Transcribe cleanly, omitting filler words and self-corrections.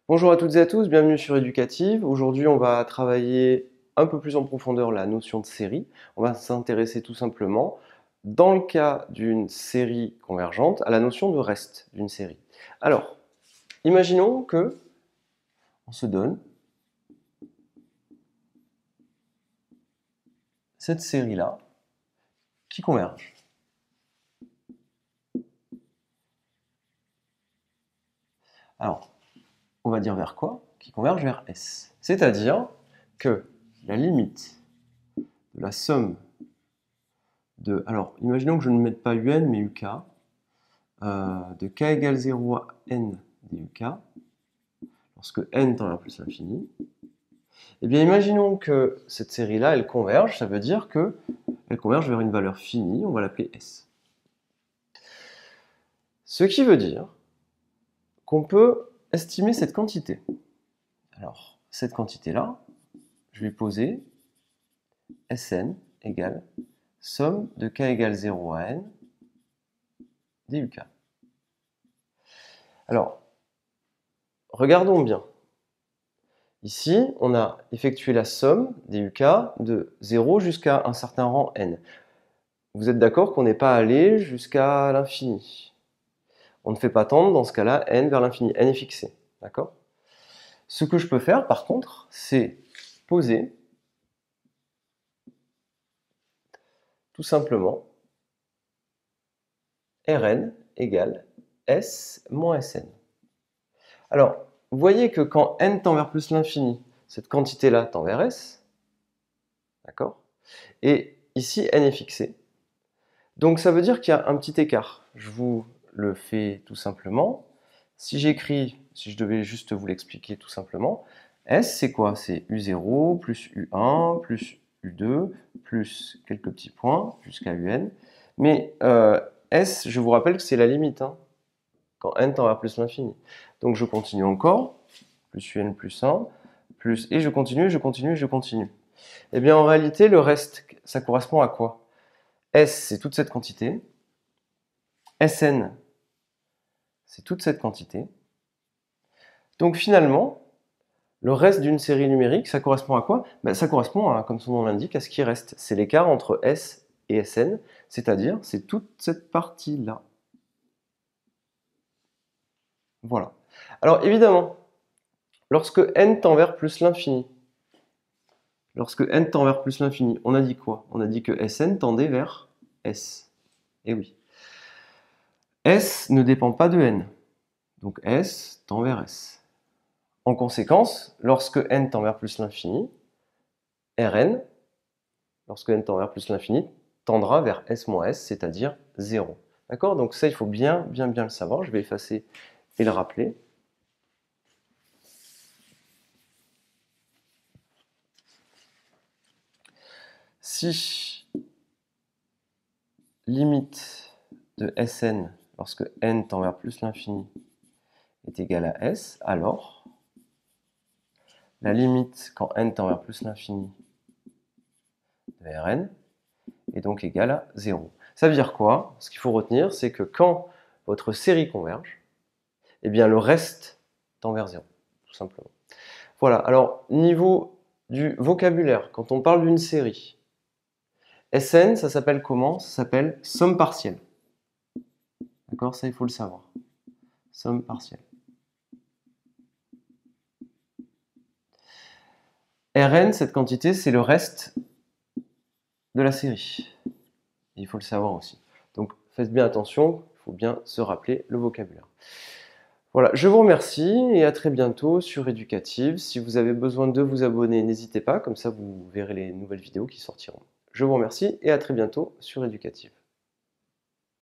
Bonjour à toutes et à tous, bienvenue sur Éducative. Aujourd'hui, on va travailler un peu plus en profondeur la notion de série. On va s'intéresser tout simplement, dans le cas d'une série convergente, à la notion de reste d'une série. Alors, imaginons que on se donne cette série-là qui converge. Alors, on va dire vers quoi? Qui converge vers S. C'est-à-dire que la limite de la somme de... Alors, imaginons que je ne mette pas UN, mais UK, de k égale 0 à n duk, lorsque n tend vers plus l'infini, eh bien imaginons que cette série-là, elle converge, ça veut dire qu'elle converge vers une valeur finie, on va l'appeler S. Ce qui veut dire qu'on peut estimer cette quantité. Alors, cette quantité-là, je vais poser Sn égale somme de k égale 0 à n duk. Alors, regardons bien. Ici, on a effectué la somme des UK de 0 jusqu'à un certain rang n. Vous êtes d'accord qu'on n'est pas allé jusqu'à l'infini. On ne fait pas tendre, dans ce cas-là, n vers l'infini. N est fixé. D'accord? Ce que je peux faire, par contre, c'est poser tout simplement Rn égale S moins Sn. Alors, vous voyez que quand n tend vers plus l'infini, cette quantité-là tend vers S. D'accord? Et ici, n est fixé. Donc ça veut dire qu'il y a un petit écart. Je vous le fais tout simplement. Si j'écris, si je devais juste vous l'expliquer tout simplement, S c'est quoi? C'est U0 plus U1 plus U2 plus quelques petits points jusqu'à UN. Mais S, je vous rappelle que c'est la limite, hein, quand n tend vers plus l'infini. Donc je continue encore, plus UN plus 1, plus, et je continue, je continue, je continue. Eh bien en réalité, le reste, ça correspond à quoi? S, c'est toute cette quantité. Sn, c'est toute cette quantité. Donc finalement, le reste d'une série numérique, ça correspond à quoi? Ça correspond à, comme son nom l'indique, à ce qui reste. C'est l'écart entre S et Sn, c'est-à-dire c'est toute cette partie-là. Voilà. Alors évidemment, lorsque n tend vers plus l'infini, on a dit quoi? On a dit que Sn tendait vers S. Eh oui. S ne dépend pas de n. Donc S tend vers S. En conséquence, lorsque n tend vers plus l'infini, Rn, lorsque n tend vers plus l'infini, tendra vers S moins S, c'est-à-dire 0. D'accord? Donc ça, il faut bien le savoir. Je vais effacer et le rappeler. Si limite de Sn lorsque n tend vers plus l'infini est égale à S, alors la limite quand n tend vers plus l'infini de Rn est donc égale à 0. Ça veut dire quoi? Ce qu'il faut retenir, c'est que quand votre série converge, eh bien le reste tend vers 0, tout simplement. Voilà, alors niveau du vocabulaire, quand on parle d'une série, Sn, ça s'appelle comment? Ça s'appelle somme partielle. D'accord? Ça, il faut le savoir. Somme partielle. Rn, cette quantité, c'est le reste de la série. Et il faut le savoir aussi. Donc faites bien attention, il faut bien se rappeler le vocabulaire. Voilà, je vous remercie et à très bientôt sur Éducative. Si vous avez besoin de vous abonner, n'hésitez pas, comme ça vous verrez les nouvelles vidéos qui sortiront. Je vous remercie et à très bientôt sur Éducative.